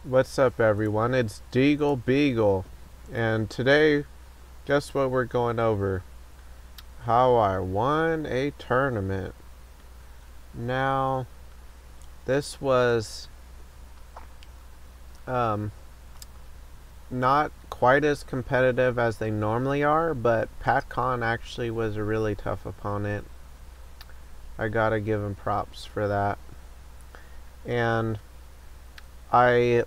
What's up, everyone? It's Deagle Beagle, and today, guess what we're going over? How I won a tournament. Now, this was um, not quite as competitive as they normally are, but PatCon actually was a really tough opponent. I gotta give him props for that. And I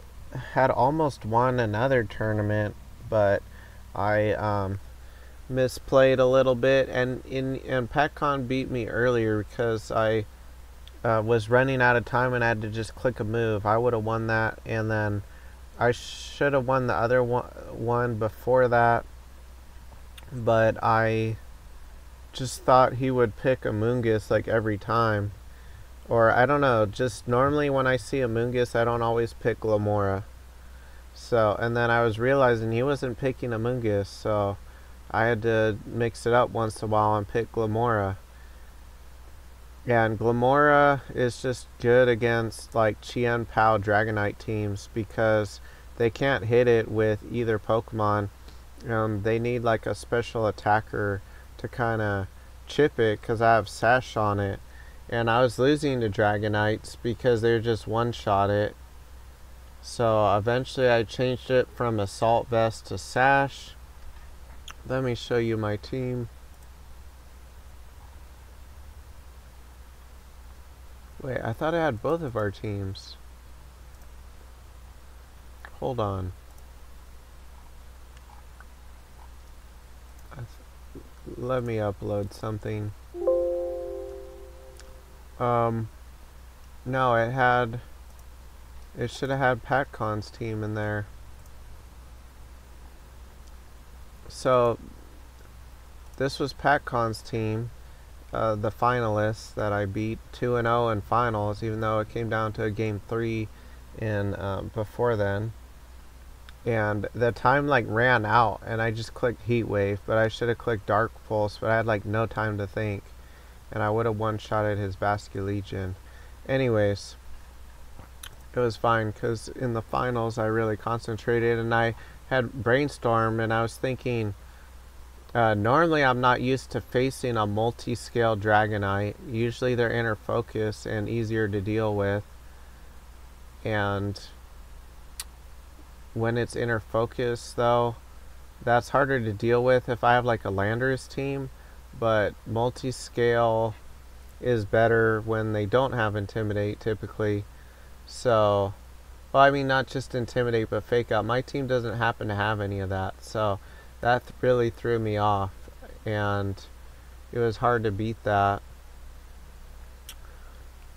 had almost won another tournament, but I misplayed a little bit, and PatCon beat me earlier because I was running out of time and I had to just click a move. I would have won that, and then I should have won the other one before that, but I just thought he would pick Amoonguss like every time. Or I don't know, just normally when I see Amoonguss, I don't always pick Lamora. So, and then I was realizing he wasn't picking Amoonguss, so I had to mix it up once in a while and pick Glamora. And Glamora is just good against like Chien Pao Dragonite teams because they can't hit it with either Pokemon. They need like a special attacker to kind of chip it because I have Sash on it. And I was losing to Dragonites because they just one-shot it. So eventually I changed it from Assault Vest to Sash. Let me show you my team. Wait, I thought I had both of our teams. Hold on. Let me upload something. No, it should have had PatCon's team in there. So, this was PatCon's team, the finalists that I beat 2-0 in finals, even though it came down to a game 3 in before then. And the time like ran out, and I just clicked Heat Wave, but I should have clicked Dark Pulse, but I had like no time to think, and I would have one-shotted his Basculegion. Anyways, it was fine because in the finals I really concentrated, and I had Brainstorm, and I was thinking, normally I'm not used to facing a multi-scale Dragonite. Usually they're inner focus and easier to deal with, and when it's inner focus though, that's harder to deal with if I have like a Landorus team, but multi-scale is better when they don't have Intimidate typically. So, well, I mean, not just Intimidate, but Fake Out. My team doesn't happen to have any of that, so that really threw me off, and it was hard to beat that.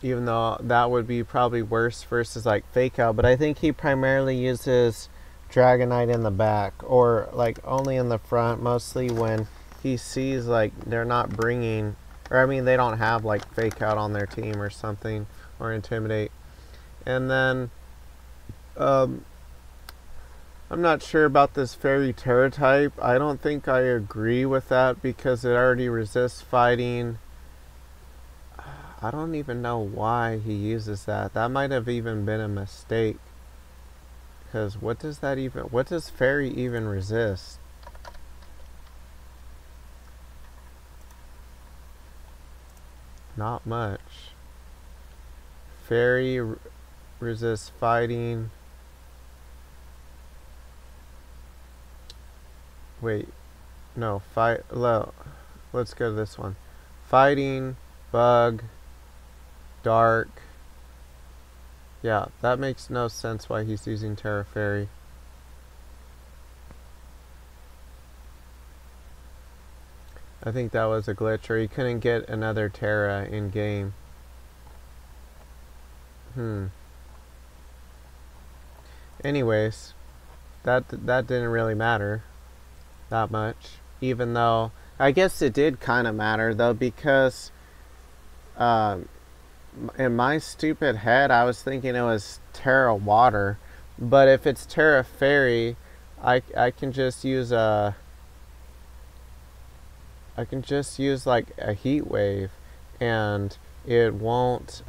Even though that would be probably worse versus like Fake Out, but I think he primarily uses Dragonite in the back, or like only in the front, mostly when he sees like they're not bringing, or I mean they don't have like Fake Out on their team or something, or Intimidate. And then I'm not sure about this Fairy Terra type. I don't think I agree with that because it already resists fighting. I don't even know why he uses that. That might have even been a mistake. Because what does Fairy even resist? Not much. Fairy resists fighting. Wait. No, let's go to this one. Fighting, bug, dark. Yeah, that makes no sense why he's using Terra Fairy. I think that was a glitch, or he couldn't get another Terra in game. Anyways, that didn't really matter that much, even though I guess it did kind of matter though, because in my stupid head I was thinking it was Terra Water, but if it's Terra Fairy, I can just use like a Heat Wave, and it won't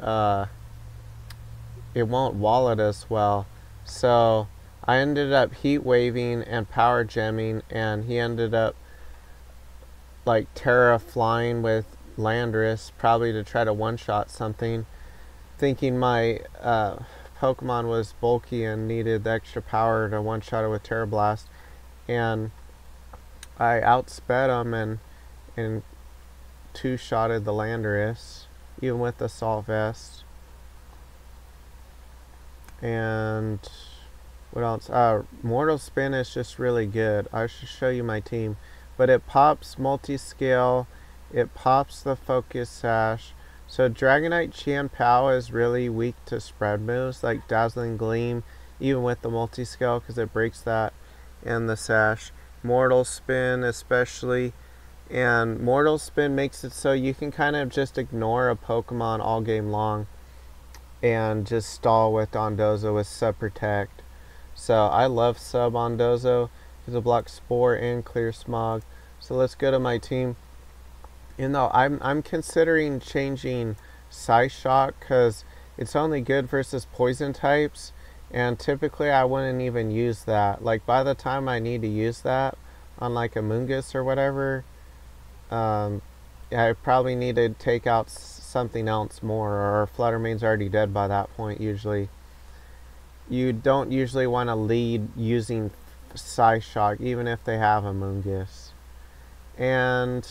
wallet us well. So I ended up heat waving and power gemming, and he ended up like Terra flying with Landorus, probably to try to one-shot something, thinking my Pokemon was bulky and needed the extra power to one-shot it with Terra Blast, and I outsped him and two-shotted the Landorus, even with the Assault Vest. And what else? Mortal Spin is just really good. I should show you my team. But it pops multi-scale, it pops the Focus Sash. So Dragonite Chien-Pao is really weak to spread moves like Dazzling Gleam, even with the multi-scale, because it breaks that and the Sash. Mortal Spin especially. And Mortal Spin makes it so you can kind of just ignore a Pokemon all game long and just stall with Dondozo with Sub Protect. So I love Sub Dondozo because it blocks Spore and Clear Smog. So let's go to my team. You know, I'm considering changing Psyshock because it's only good versus poison types, and typically I wouldn't even use that. Like by the time I need to use that on like a Mungus or whatever, I probably need to take out something else more, or Fluttermane's already dead by that point usually. You don't usually want to lead using Psyshock even if they have a Mungus. And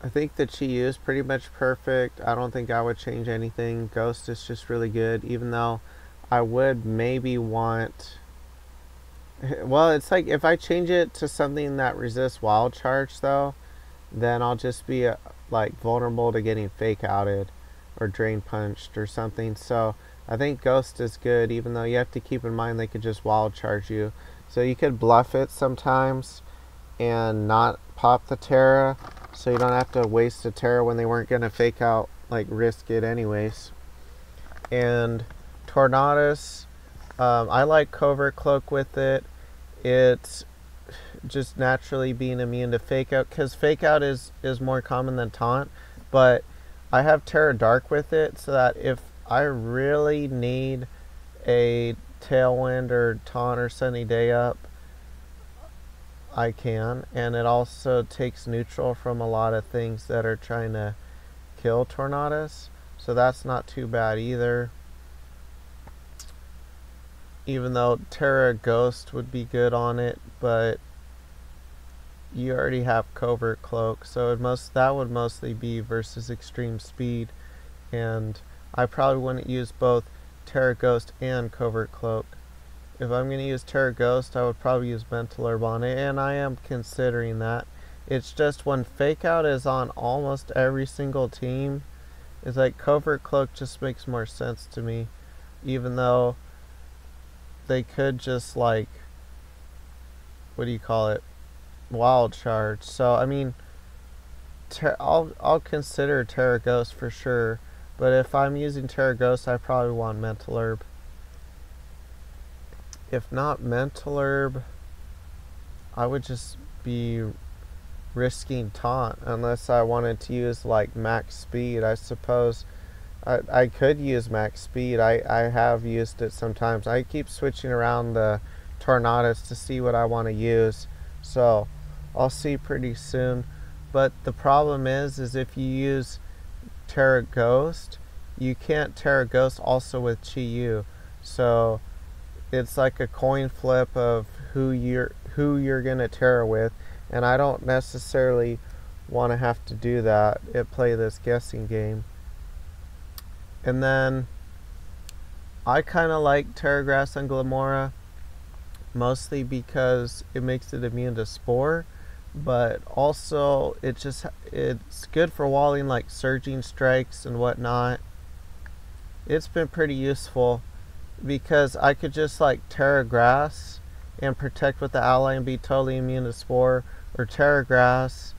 I think the Chi-Yu is pretty much perfect. I don't think I would change anything. Ghost is just really good, even though I would maybe want... Well, it's like if I change it to something that resists Wild Charge, though, then I'll just be like vulnerable to getting Fake Outed or Drain Punched or something. So I think Ghost is good, even though you have to keep in mind they could just Wild Charge you. So you could bluff it sometimes and not pop the Terra, so you don't have to waste a Terra when they weren't going to Fake Out, like risk it anyways. And Tornadus, I like Covert Cloak with it. It's just naturally being immune to Fake Out, because Fake Out is more common than Taunt, but I have Terra Dark with it, so that if I really need a Tailwind or Taunt or Sunny Day Up, I can. And it also takes neutral from a lot of things that are trying to kill Tornadus, so that's not too bad either. Even though Terra Ghost would be good on it, but you already have Covert Cloak, so that would mostly be versus extreme speed, and I probably wouldn't use both Terra Ghost and Covert Cloak. If I'm going to use Terra Ghost, I would probably use Mental Herb on it, and I am considering that. It's just when Fake Out is on almost every single team, it's like Covert Cloak just makes more sense to me, even though they could just like, what do you call it, Wild Charge. So I mean, I'll consider Terra Ghost for sure, but if I'm using Terra Ghost, I probably want Mental Herb. If not Mental Herb, I would just be risking Taunt unless I wanted to use like max speed. I suppose I could use max speed. I have used it sometimes. I keep switching around the Tornadus to see what I want to use, so I'll see pretty soon. But the problem is if you use Terra Ghost, you can't Terra Ghost also with Chi-Yu, so it's like a coin flip of who you're gonna Terra with, and I don't necessarily want to have to do that and play this guessing game. And then I kind of like Terra Grass and Glimmora, mostly because it makes it immune to Spore, but also it's good for walling like Surging Strikes and whatnot. It's been pretty useful because I could just like Terra Grass and protect with the ally and be totally immune to Spore, or Terra Grass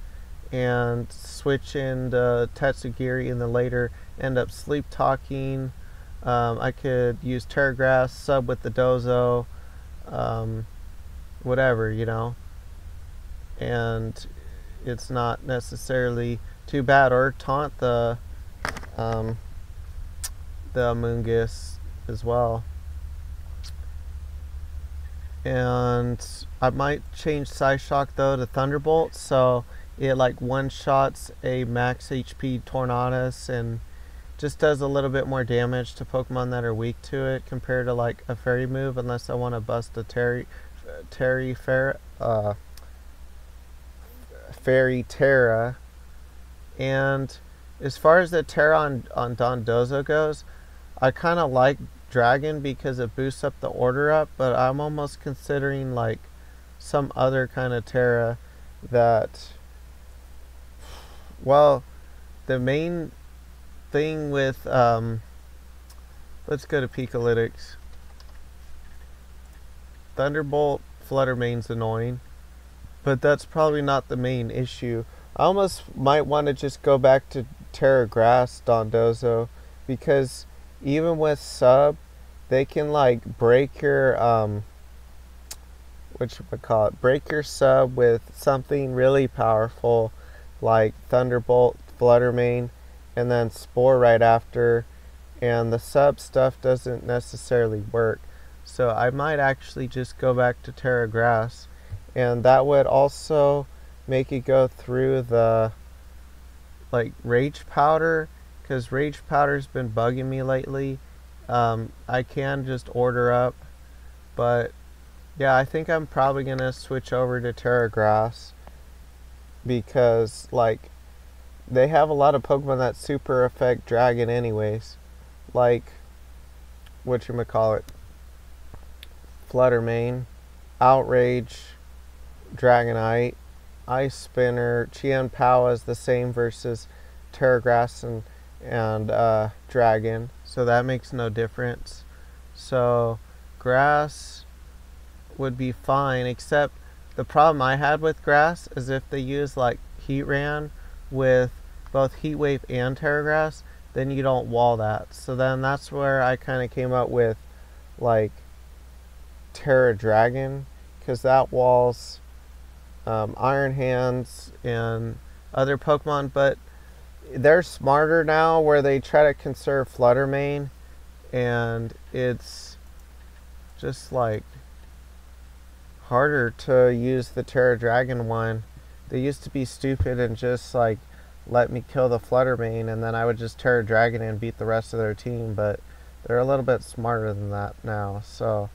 and switch into Tatsugiri and then later end up Sleep Talking. I could use Terra Grass, sub with the Dozo, whatever, you know, and it's not necessarily too bad. Or taunt the the Amoonguss as well. And I might change Psyshock though to Thunderbolt, so it like one-shots a max HP Tornadus and just does a little bit more damage to Pokemon that are weak to it compared to like a Fairy move, unless I want to bust a Fairy Terra. And as far as the Terra on Dondozo goes, I kind of like Dragon because it boosts up the order up, but I'm almost considering like some other kind of Terra that, well, the main thing with let's go to Pikalytics. Thunderbolt Flutter Mane's annoying, but that's probably not the main issue. I almost might want to just go back to Terra Grass Dondozo, because even with sub, they can like break your break your sub with something really powerful like Thunderbolt, Flutter Mane, and then Spore right after, and the sub stuff doesn't necessarily work. So I might actually just go back to Terra Grass, and that would also make it go through the like Rage Powder, because Rage Powder's been bugging me lately. I can just order up, but yeah, I think I'm probably gonna switch over to Terra Grass, because like they have a lot of Pokemon that super affect Dragon anyways, like whatchamacallit, Flutter Mane, Outrage, Dragonite, Ice Spinner, Chien-Pao is the same versus Terra Grass and Dragon, so that makes no difference. So Grass would be fine, except the problem I had with Grass is if they use like Heatran with both Heat Wave and Terra Grass, then you don't wall that. So then that's where I kind of came up with like Terra Dragon, because that walls Iron Hands and other Pokemon, but they're smarter now where they try to conserve Flutter Mane, and it's just like harder to use the Terra Dragon one. They used to be stupid and just like let me kill the Flutter Mane, and then I would just Terra Dragon and beat the rest of their team, but they're a little bit smarter than that now. So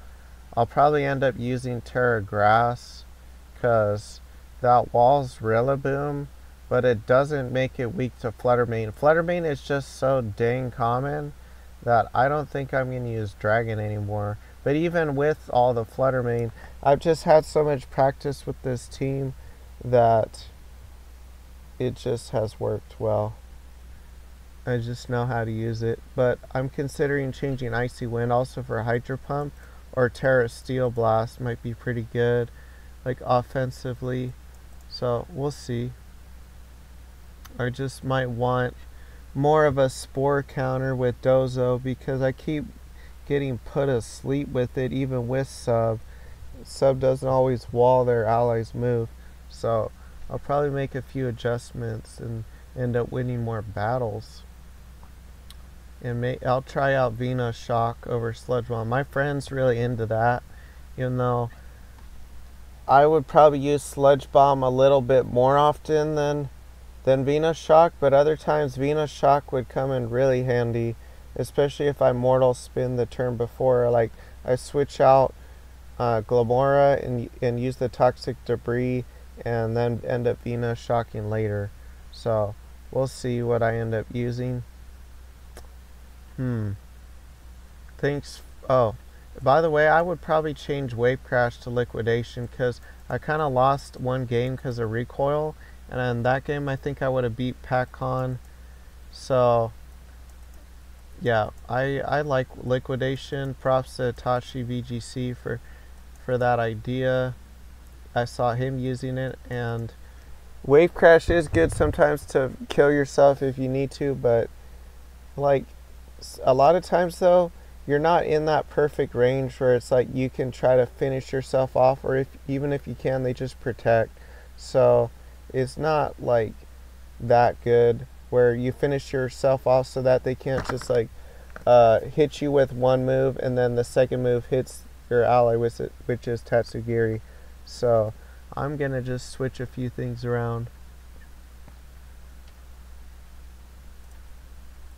I'll probably end up using Terra Grass, because that walls Rillaboom, but it doesn't make it weak to Flutter Mane. Flutter Mane is just so dang common that I don't think I'm going to use Dragon anymore. But even with all the Flutter Mane, I've just had so much practice with this team that it just has worked well. I just know how to use it. But I'm considering changing Icy Wind also for Hydro Pump, or Terra Steel Blast might be pretty good, like offensively. So we'll see. I just might want more of a Spore counter with Dozo, because I keep getting put asleep with it even with sub. Sub doesn't always wall their allies' move. So I'll probably make a few adjustments and end up winning more battles. And I'll try out Venoshock over Sludge Bomb. My friend's really into that, even though I would probably use Sludge Bomb a little bit more often than Venoshock, but other times Venoshock would come in really handy, especially if I Mortal Spin the turn before. Like I switch out Glamora and use the Toxic Debris, and then end up Venoshocking later. So we'll see what I end up using. Thanks. Oh, by the way, I would probably change Wave Crash to Liquidation, because I kind of lost one game because of recoil, and in that game I think I would have beat PatCon. So yeah, I like Liquidation. Props to Tachi VGC for that idea. I saw him using it, and Wave Crash is good sometimes to kill yourself if you need to, but like a lot of times though, you're not in that perfect range where it's like you can try to finish yourself off, or even if you can, they just protect. So it's not like that good where you finish yourself off so that they can't just like hit you with one move, and then the second move hits your ally with it, which is Tatsugiri. So I'm gonna just switch a few things around.